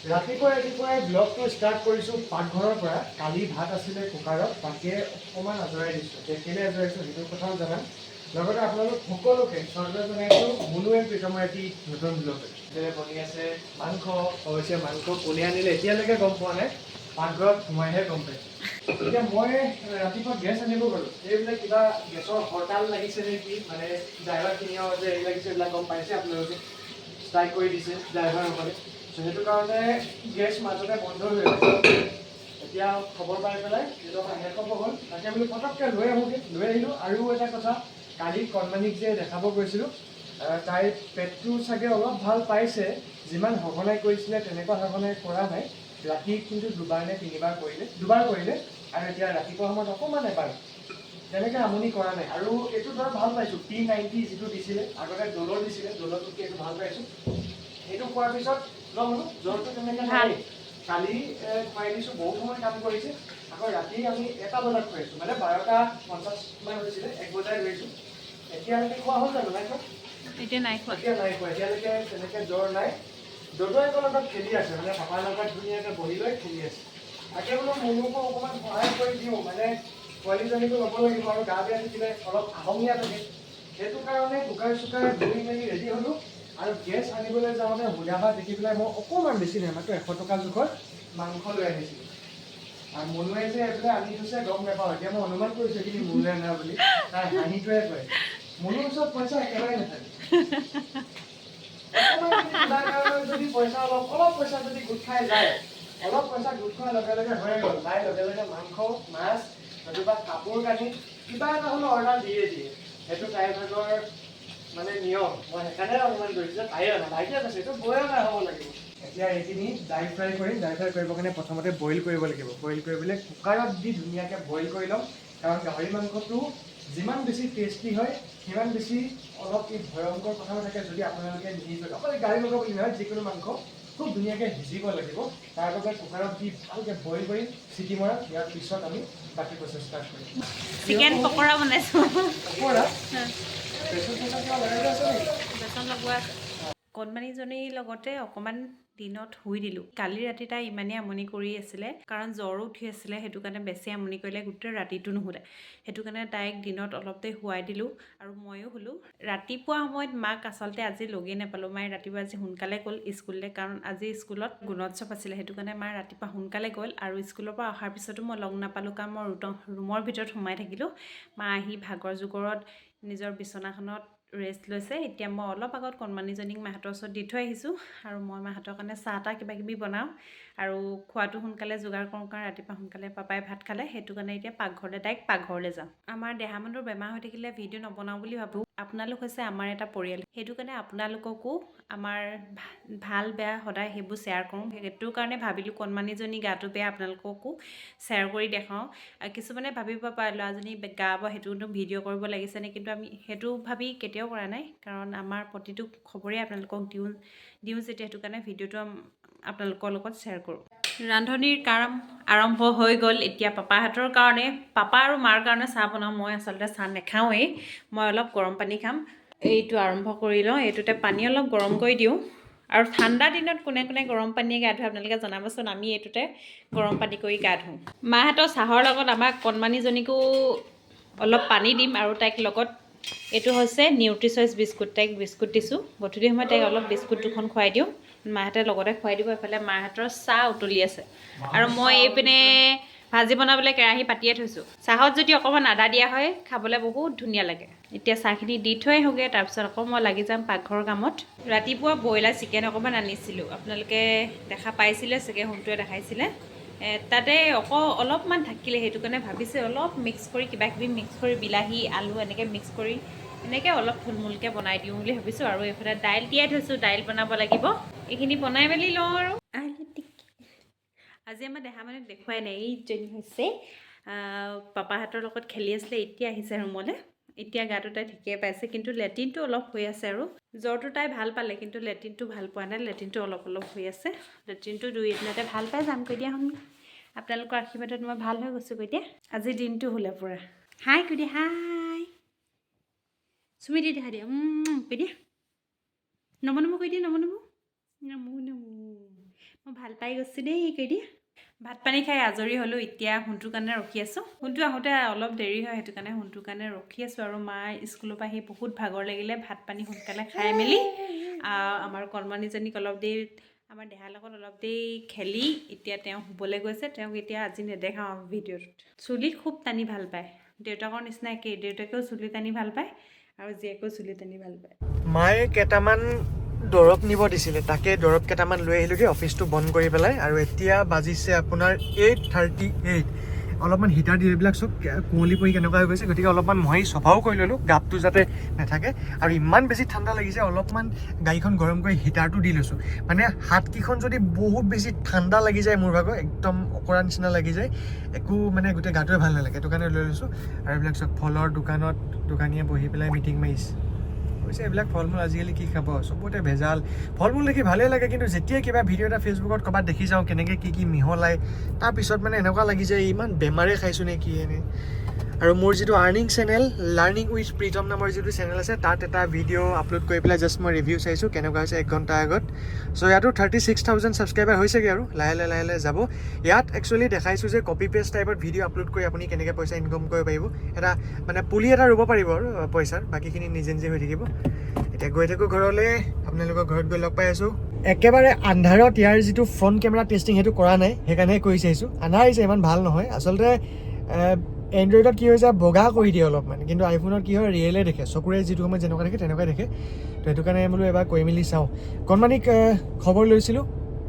ৰাতিপুৱাই ব্লগটো ষ্টাৰ্ট কৰিছোঁ পাকঘৰৰ পৰা। কালি ভাত আছিলে কুকাৰত, তাকে অকণমান আজৰাই দিছোঁ। কেলৈ আজৰাইছোঁ সেইটো কথাও জনাম। লগতে আপোনালোক সকলোকে স্বাগতম জনাইছোঁ মুনু এণ্ড প্ৰীতমৰ এটি নতুন ব্লগে। বনি আছে মাংস, অৱশ্যে মাংস কোনে আনিলে এতিয়ালৈকে গম পোৱা নাই, পাকঘৰত সোমাইহে গম পাইছোঁ। এতিয়া মই ৰাতিপুৱা গেছ আনিব গ'লোঁ। এইবিলাক কিবা গেছৰ হৰতাল লাগিছে নেকি, মানে ড্ৰাইভাৰখিনিও যে এই লাগিছে এইবিলাক গম পাইছে আপোনালোকে, ষ্ট্ৰাইক কৰি দিছে ড্ৰাইভাৰসকলে। সেইটো কাৰণে গেছ মাজতে বন্ধ হৈ আছে। এতিয়া খবৰ পাই পেলাই শেষ হ'ব হ'ল, তাকে বোলো পটককৈ লৈ আহোঁগৈ। লৈ আহিলোঁ। আৰু এটা কথা, কালি কণমানিক যে দেখাব গৈছিলোঁ, তাইৰ পেটটো চাগে অলপ ভাল পাইছে। যিমান সঘনাই কৰিছিলে তেনেকুৱা সঘনাই কৰা নাই। ৰাতি কিন্তু দুবাৰ নে তিনিবাৰ কৰিলে, দুবাৰ কৰিলে। আৰু এতিয়া ৰাতিপুৱা সময়ত অকণমান এবাৰ, তেনেকৈ আমনি কৰা নাই। আৰু এইটো ধৰক ভাল পাইছোঁ, P90 যিটো দিছিলে, আগতে ডলৰ দিছিলে, ডলৰটোতকৈ এইটো ভাল পাইছোঁ। সেইটো খোৱাৰ পিছত জ্বৰটো তেনেকৈ নাই। কালি খুৱাই দিছোঁ, বহুত সময় কাম কৰিছে। আকৌ ৰাতি আমি 1টা বজাত খুৱাইছোঁ, মানে 12:50 মান হৈছিলে, 1 বজাই গৈছোঁ। এতিয়ালৈকে খোৱা হ'ল জানো? নাই খোৱা? এতিয়া নাই খোৱা। এতিয়ালৈকে তেনেকৈ জ্বৰ নাই। ডদুৱাইকৰ লগত খেলি আছে, মানে পাপাৰ লগত ধুনীয়াকৈ বহি লৈ খেলি আছে। তাকে বোলো মুনুকো অকণমান সহায় কৰি দিওঁ, মানে পোৱালীজনীকো ল'ব লাগিব আৰু গা বেয়া থাকিলে অলপ আহঙীয়া থাকে। সেইটো কাৰণে কুকাৰ চুকাৰ ধুই মেলি ৰেডি হ'লোঁ। আৰু গেছ আনিবলৈ যাওঁতে হুদাভাত দেখি পেলাই মই অকণমান বেছি নাই, মাত্ৰ 100 টকা জোখৰ মাংস লৈ আহিছিলোঁ। আৰু মুনুৱে যে এইফালে আনি থৈছে গম নাপাওঁ। এতিয়া মই অনুমান কৰিছোঁ এইখিনি মুনুৱে আনা বুলি। তাই হাঁহিটোৱে কয়। মুনুৰ ওচৰত পইচা একেবাৰে নাথাকে। যদি পইচা অলপ পইচা যদি গোট খাই যায়, অলপ পইচা গোট খোৱাৰ লগে লগে হৈ গ'ল। তাই লগে লগে মাংস, মাছ, নতুবা কাপোৰ কানি কিবা এটা হ'লেও অৰ্ডাৰ দিয়ে। সেইটো তাইৰ ভাগৰ মানে নিয়ম। মই সেইকাৰণে অনুমান কৰিছোঁ যে তাইয়ে অনা, তাইকে কৈছে এইটো বয়ে অনা হ'ব লাগিব। এতিয়া এইখিনি ড্ৰাই ফ্ৰাই কৰিম। ড্ৰাই ফ্ৰাই কৰিবৰ কাৰণে প্ৰথমতে বইল কৰিব লাগিব। বইল কৰিবলৈ কুকাৰত দি ধুনীয়াকৈ বইল কৰি ল'ম। কাৰণ গাহৰি মাংসটো যিমান বেছি টেষ্টি হয়, সিমান বেছি অলপ ভয়ংকৰ কথাও থাকে। যদি আপোনালোকে নিসিজে, অকল গাহৰি মাংস বুলি নহয়, যিকোনো মাংস খুব ধুনীয়াকৈ সিজিব লাগিব। তাৰ বাবে কুকাৰত দি ভালকৈ বইল কৰি চিটি মৰা, ইয়াৰ পিছত আমি বাকী প্ৰচেছ ষ্টাৰ্ট কৰিম। চিকেন পকৰা বনাইছোঁ। পকৰা বেচন লগোৱা আছে। কণমানিজনীৰ লগতে অকণমান দিনত শুই দিলোঁ। কালি ৰাতি তাই ইমানেই আমনি কৰি আছিলে, কাৰণ জ্বৰো উঠি আছিলে। সেইটো কাৰণে বেছি আমনি কৰিলে, গোটেই ৰাতিটো নুশুলে। সেইটো কাৰণে তাইক দিনত অলপ দেৰি শুৱাই দিলোঁ আৰু ময়ো শুলোঁ। ৰাতিপুৱা সময়ত মাক আচলতে আজি লগেই নাপালোঁ। মায়ে ৰাতিপুৱা আজি সোনকালে গ'ল স্কুললৈ, কাৰণ আজি স্কুলত গুণোৎসৱ আছিলে। সেইটো কাৰণে মায়ে ৰাতিপুৱা সোনকালে গ'ল। আৰু স্কুলৰ পৰা অহাৰ পিছতো মই লগ নাপালোঁ, কাৰণ মই ৰুমৰ ভিতৰত সোমাই থাকিলোঁ। মা আহি ভাগৰ জুগৰত নিজৰ বিচনাখনত ৰেষ্ট লৈছে। এতিয়া মই অলপ আগত কণমানিজনীক মাহঁতৰ ওচৰত দি থৈ আহিছোঁ। আৰু মই মাহঁতৰ কাৰণে চাহ তাহ কিবাকিবি বনাওঁ আৰু খোৱাটো সোনকালে যোগাৰ কৰোঁ, কাৰণ ৰাতিপুৱা সোনকালে পাপাই ভাত খালে। সেইটো কাৰণে এতিয়া পাকঘৰলৈ যাওঁ। আমাৰ দেহামণিৰ বেমাৰ হৈ থাকিলে ভিডিঅ' নবনাওঁ বুলি ভাবোঁ। আপোনালোক হৈছে আমাৰ এটা পৰিয়াল। সেইটো কাৰণে আপোনালোককো আমাৰ ভাল বেয়া সদায় সেইবোৰ শ্বেয়াৰ কৰোঁ। সেইটো কাৰণে ভাবিলোঁ কণমানিজনী গাটো বেয়া, আপোনালোককো শ্বেয়াৰ কৰি দেখাওঁ। কিছুমানে ভাবিব পাৰে ল'ৰাজনী গা বেয়া, সেইটোতো ভিডিঅ' কৰিব লাগিছেনে, কিন্তু আমি সেইটো ভাবি কেতিয়াও কৰা নাই। কাৰণ আমাৰ প্ৰতিটো খবৰেই আপোনালোকক দিওঁ যেতিয়া, সেইটো কাৰণে ভিডিঅ'টো আপোনালোকৰ লগত শ্বেয়াৰ কৰোঁ। ৰান্ধনিৰ কাম আৰম্ভ হৈ গ'ল। এতিয়া পাপাহঁতৰ কাৰণে, পাপা আৰু মাৰ কাৰণে চাহ বনাওঁ। মই আচলতে চাহ নাখাওঁৱেই, মই অলপ গৰম পানী খাম। এইটো আৰম্ভ কৰি লওঁ। এইটোতে পানী অলপ গৰম কৰি দিওঁ। আৰু ঠাণ্ডা দিনত কোনে কোনে গৰম পানীয়ে গা ধুৱে আপোনালোকে জনাবচোন। আমি এইটোতে গৰম পানী কৰি গা ধুওঁ। মাহঁতৰ চাহৰ লগত আমাক কণমানিজনীকো অলপ পানী দিম। আৰু তাইক লগত এইটো হৈছে নিউট্ৰিচইচ বিস্কুট। তাইক বিস্কুট দিছোঁ। গধূলি সময়ত তাইক অলপ বিস্কুট 2খন খুৱাই দিওঁ। মাহঁতে লগতে খুৱাই দিব। এইফালে মাহঁতৰ চাহ উতলি আছে আৰু মই এইপিনে ভাজি বনাবলৈ কেৰাহী পাতিয়ে থৈছোঁ। চাহত যদি অকণমান আদা দিয়া হয়, খাবলৈ বহুত ধুনীয়া লাগে। এতিয়া চাহখিনি দি থৈ আহোঁগৈ, তাৰপিছত আকৌ মই লাগি যাম পাকঘৰৰ কামত। ৰাতিপুৱা ব্ৰইলাৰ চিকেন অকণমান আনিছিলোঁ, আপোনালোকে দেখা পাইছিলে চাগে, সোনটোৱে দেখাইছিলে। তাতে অলপমান থাকিলে, সেইটো কাৰণে ভাবিছোঁ অলপ মিক্স কৰি কিবাকিবি মিক্স কৰি বিলাহী আলু এনেকৈ মিক্স কৰি এনেকৈ অলপ থুলমূলকৈ বনাই দিওঁ বুলি ভাবিছোঁ। আৰু এইফালে দাইল তিয়াই থৈছোঁ, দাইল বনাব লাগিব। এইখিনি বনাই মেলি লওঁ। আৰু আজি আমাৰ দেহামণিক দেখুৱাই নাই। এইজনী হৈছে পাপাহঁতৰ লগত খেলি আছিলে, এতিয়া আহিছে ৰুমলৈ। এতিয়া গাটো তাই ঠিকেই পাইছে, কিন্তু লেট্ৰিনটো অলপ হৈ আছে। আৰু জ্বৰটো তাই ভাল পালে, কিন্তু লেট্ৰিনটো ভাল পোৱা নাই। লেট্ৰিনটো অলপ হৈ আছে। লেট্ৰিনটো 2 এদিনতে ভাল পাই যাম কৈ দিয়া শুনি। আপোনালোকৰ আশীৰ্বাদত মই ভাল হৈ গৈছোঁ কৈ দিয়া। আজি দিনটো হ'লে পূৰা হাই কৈ দিয়া, হাই চুমি দি দেখা দিয়া কৈ দিয়া। নমো কৈ দিয়া, নমো মই ভাল পাই গৈছোঁ দেই কেইদি ভাত পানী খাই আজৰি হ'লোঁ এতিয়া সোণটোৰ কাৰণে ৰখি আছোঁ সোণটো আহোঁতে অলপ দেৰি হয় সেইটো কাৰণে সোণটোৰ কাৰণে ৰখি আছোঁ আৰু মাৰ স্কুলৰ পৰা আহি বহুত ভাগৰ লাগিলে ভাত পানী সোনকালে খাই মেলি আমাৰ কণমানিজনীক অলপ দেৰি আমাৰ দেহাৰ লগত অলপ দেৰি খেলি এতিয়া তেওঁ শুবলৈ গৈছে তেওঁক এতিয়া আজি নেদেখাওঁ ভিডিঅ'টোত চুলি খুব টানি ভাল পায় দেউতাকৰ নিচিনা একেই দেউতাকেও চুলি টানি ভাল পায় আৰু জীয়েকেও চুলি টানি ভাল পায় মায়ে কেইটামান দৰৱ নিব দিছিলে তাকে দৰৱ কেইটামান লৈ আহিলোঁগৈ অফিচটো বন্ধ কৰি পেলাই আৰু এতিয়া বাজিছে আপোনাৰ 8:38 অলপমান হিটাৰ দি এইবিলাক চব কুঁৱলী পৰি কেনেকুৱা হৈ গৈছে গতিকে অলপমান মই চফাও কৰি ল'লোঁ গাপটো যাতে নাথাকে আৰু ইমান বেছি ঠাণ্ডা লাগিছে অলপমান গাড়ীখন গৰম কৰি হিটাৰটো দি লৈছোঁ মানে হাতকেইখন যদি বহুত বেছি ঠাণ্ডা লাগি যায় মোৰ ভাগৰ একদম অকৰা নিচিনা লাগি যায় একো মানে গোটেই গাটোৱে ভাল নালাগে সেইটো কাৰণে লৈ লৈছোঁ আৰু এইবিলাক চব ফলৰ দোকানত দোকানীয়ে বহি পেলাই মিটিং মাৰিছে কৈছে এইবিলাক ফল মূল আজিকালি কি খাব চবতে ভেজাল ফল মূল দেখি ভালেই লাগে কিন্তু যেতিয়া কিবা ভিডিঅ' এটা ফেচবুকত ক'ৰবাত দেখি যাওঁ কেনেকৈ কি মিহলাই তাৰপিছত মানে এনেকুৱা লাগি যায় ইমান বেমাৰে খাইছোঁ নে কি এনে আৰু মোৰ যিটো earning channel learning with Pritam নামৰ যিটো চেনেল আছে তাত এটা ভিডিঅ' আপলোড কৰি পেলাই জাষ্ট মই ৰিভিউ চাইছোঁ কেনেকুৱা হৈছে 1 ঘণ্টা আগত চ' ইয়াতো 36,000 ছাবস্ক্ৰাইবাৰ হৈছেগৈ আৰু লাহে লাহে যাব ইয়াত একচুৱেলি দেখাইছোঁ যে কপি পেষ্ট টাইপত ভিডিঅ' আপলোড কৰি আপুনি কেনেকৈ পইচা ইনকাম কৰিব পাৰিব এটা মানে পুলি এটা ৰুব পাৰিব আৰু পইচাৰ বাকীখিনি নিজে নিজে হৈ থাকিব এতিয়া গৈ থাকোঁ ঘৰলৈ আপোনালোকৰ ঘৰত গৈ লগ পাই আছোঁ একেবাৰে আন্ধাৰত ইয়াৰ যিটো ফ্ৰণ্ট কেমেৰা টেষ্টিং সেইটো কৰা নাই সেইকাৰণে কৰি চাইছোঁ আন্ধাৰ আহিছে ইমান ভাল নহয় আচলতে এণ্ড্ৰইডত কি হৈছে বগা কৰি দিয়ে অলপমান কিন্তু আইফোনত কি হয় ৰিয়েলে দেখে চকুৰে যিটো সময়ত যেনেকুৱা দেখে তেনেকুৱাই দেখে তো সেইটো কাৰণে বোলো এবাৰ কৰি মেলি চাওঁ কণমানিক খবৰ লৈছিলোঁ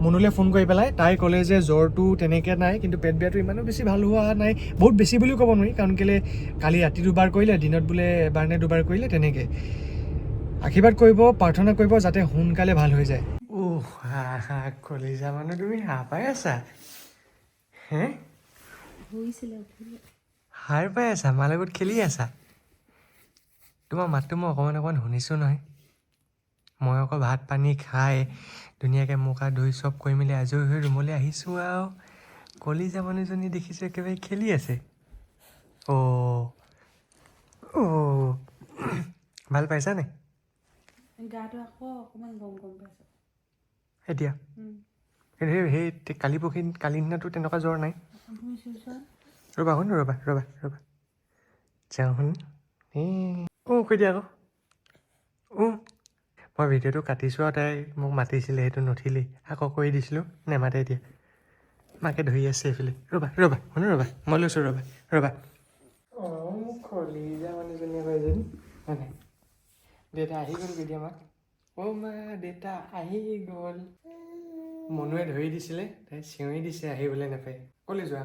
মুনুলৈ ফোন কৰি পেলাই তাই ক'লে যে জ্বৰটো তেনেকৈ নাই কিন্তু পেট বেয়াটো ইমানো বেছি ভাল হোৱা নাই বহুত বেছি বুলিও ক'ব নোৱাৰি কাৰণ কেলৈ কালি ৰাতি দুবাৰ কৰিলে দিনত বোলে এবাৰ নে দুবাৰ কৰিলে তেনেকৈ আশীৰ্বাদ কৰিব প্ৰাৰ্থনা কৰিব যাতে সোনকালে ভাল হৈ যায় কলিজা মানুহ তুমি হাঁহ পাই আছা হে সাৰ পাই আছা মাৰ লগত খেলি আছা তোমাৰ মাতটো মই অকণমান শুনিছোঁ নহয় মই আকৌ ভাত পানী খাই ধুনীয়াকৈ মুখ হাত ধুই চব কৰি মেলি আজৰি হৈ ৰুমলৈ আহিছোঁ আৰু কলিজা মানুহজনী দেখিছোঁ একেবাৰে খেলি আছে ভাল পাইছা নে গাটো আকৌ অকণমান গম পাইছোঁ এতিয়া সেই কালি পৰহি কালি দিনাতো তেনেকুৱা জ্বৰ নাই ৰ'বা শুন ৰ'বা যাওঁ শুন কৈ দিয়া আকৌ মই ভিডিঅ'টো কাটিছোঁ আৰু তাই মোক মাতিছিলে সেইটো নুঠিলেই আকৌ কৰি দিছিলোঁ নেমাতে এতিয়া মাকে ধৰি আছে এইফালে ৰ'বা শুনো ৰ'বা মই লৈছোঁ ৰ'বা খলিজা মানুহজনী আকৌ এজনী হয় নাই দেউতা আহি গ'ল কেতিয়া মাক মা দেউতা আহি গ'ল মনুৱে ধৰি দিছিলে তাই চিঞৰি দিছে আহিবলৈ নাপায় ক'লৈ যোৱা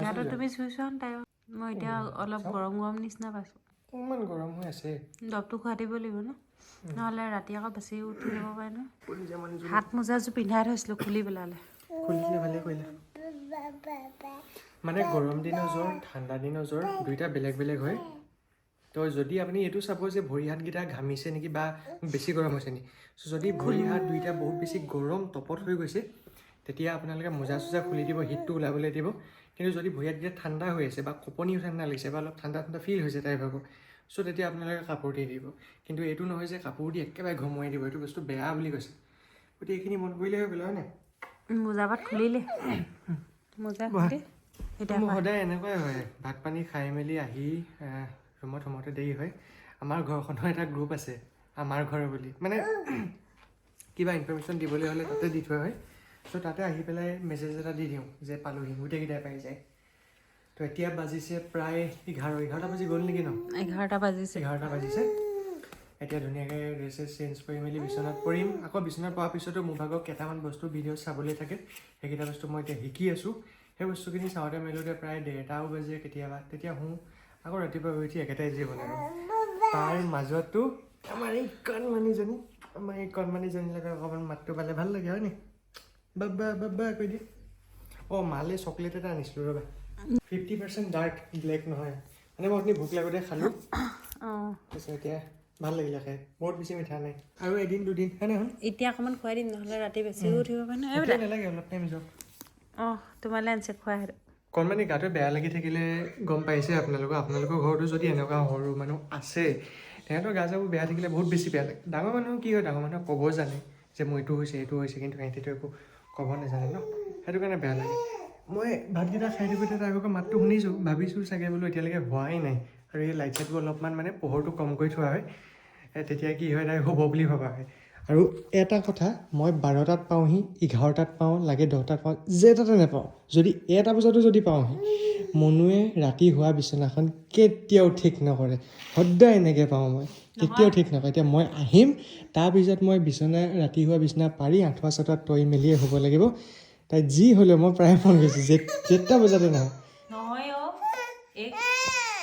গাটো তুমি চুইছোৱা তাই মই এতিয়া অলপ গৰম নিচিনা পাইছোঁ অকণমান গৰম হৈ আছে দৰৱটো খুৱাই দিব লাগিব ন নহ'লে ৰাতি আকৌ বেছি উঠি যাব পাৰে ন হাত মোজাযোৰ পিন্ধাই থৈছিলোঁ খুলি পেলালে ভালে কৰিলা মানে গৰম দিনৰ জ্বৰ ঠাণ্ডা দিনৰ জ্বৰ দুইটা বেলেগ বেলেগ হয় তো যদি আপুনি এইটো চাব যে ভৰি হাতকেইটা ঘামিছে নেকি বা বেছি গৰম হৈছে নেকি যদি ভৰি হাত দুইটা বহুত বেছি গৰম তপত হৈ গৈছে তেতিয়া আপোনালোকে মোজা চোজা খুলি দিব হিটটো ওলাবলৈ দিব কিন্তু যদি ভৰি হাতকেইটা ঠাণ্ডা হৈ আছে বা কঁপনি উঠা নিচিনা লাগিছে বা অলপ ঠাণ্ডা ফিল হৈছে তাই ভাগৰ চ' তেতিয়া আপোনালোকে কাপোৰ দি দিব কিন্তু এইটো নহয় যে কাপোৰ দি একেবাৰে ঘমুৱাই দিব এইটো বস্তু বেয়া বুলি কৈছে গতিকে এইখিনি মন কৰিলে হৈ গ'ল হয় নাই মোজাপাত খুলিলে মোজা খুলি মোৰ সদায় এনেকুৱাই হয় ভাত পানী খাই মেলি আহি ৰুমত সোমাওঁতে দেৰি হয় আমাৰ ঘৰখনৰ এটা গ্ৰুপ আছে আমাৰ ঘৰ বুলি মানে কিবা ইনফৰমেশ্যন দিবলৈ হ'লে তাতে দি থোৱা হয় চ' তাতে আহি পেলাই মেছেজ এটা দি দিওঁ যে পালোহি গোটেইকেইটাই পাই যায় তো এতিয়া বাজিছে প্ৰায় 11টা বাজি গ'ল নেকি ন 11টা বাজিছে এতিয়া ধুনীয়াকৈ ড্ৰেছেছ চেঞ্জ কৰি মেলি বিচনাত পৰিম আকৌ বিচনাত পৰাৰ পিছতো মোৰ ভাগত কেইটামান বস্তু ভিডিঅ'ত চাবলৈ থাকে সেইকেইটা বস্তু মই এতিয়া শিকি আছোঁ সেই বস্তুখিনি চাওঁতে মেলোঁতে প্ৰায় 1:30টাও বাজে কেতিয়াবা তেতিয়া শুওঁ আকৌ ৰাতিপুৱা উঠি একেটাই যি বনাওঁ তাৰ মাজতো আমাৰ এই কণমানিজনীৰ লগত অকণমান মাতটো পালে ভাল লাগে হয় নি বাবা কৈ দিয়ে মালে চকলেট এটা আনিছিলোঁ ৰ'বা 50% ডাৰ্ক ব্লেক নহয় মানে মই আপুনি ভোক লাগোঁতে খালোঁ তাৰপিছত এতিয়া ভাল লাগিলে খাই বহুত বেছি মিঠা নাই আৰু এদিন দুদিন হয় নহয় এতিয়া অকণমান খুৱাই দিম নহ'লে ৰাতি বেছিও উঠিব পাৰে নহয় নালাগে অলপ টাইম যাওক তোমালৈ আনিছে খুৱাই সেইটো কণমানি গাটো বেয়া লাগি থাকিলে গম পাইছে আপোনালোকৰ ঘৰতো যদি এনেকুৱা সৰু মানুহ আছে তেহেঁতৰ গা চাবোৰ বেয়া থাকিলে বহুত বেছি বেয়া লাগে ডাঙৰ মানুহ কি হয় ডাঙৰ মানুহে ক'ব জানে যে মোৰ এইটো হৈছে কিন্তু সিহঁতিতো একো ক'ব নাজানে ন, সেইটো কাৰণে বেয়া লাগে। মই ভাতকেইটা খাই থাকোঁতে তাৰ আকৌ মাতটো শুনিছোঁ, ভাবিছোঁ চাগে বোলো এতিয়ালৈকে হোৱাই নাই, আৰু এই লাইট চাইটবোৰ অলপমান মানে পোহৰটো কম কৰি থোৱা হয়, তেতিয়া কি হয় তাই হ'ব বুলি ভবা হয়। আৰু এটা কথা, মই 12টাত পাওঁহি, 11টাত পাওঁ, লাগে 10টাত পাওঁ, যেটাতে নাপাওঁ, যদি 1টা বজাতো যদি পাওঁহি, মনুৱে ৰাতি হোৱা বিচনাখন কেতিয়াও ঠিক নকৰে, সদায় এনেকৈ পাওঁ মই, কেতিয়াও ঠিক নকৰে। এতিয়া মই আহিম, তাৰপিছত মই ৰাতি হোৱা বিচনা পাৰি আঁঠুৱা চাঠুৱা তৰি মেলিয়ে হ'ব লাগিব। তাই যি হ'লেও মই প্ৰায় মন গৈছোঁ যেটা বজাতে নহয় নহয়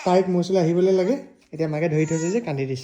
তাইক মোৰ ওচৰলৈ আহিবলৈ লাগে। এতিয়া মাকে ধৰি থৈছে যে কান্দি দিছে।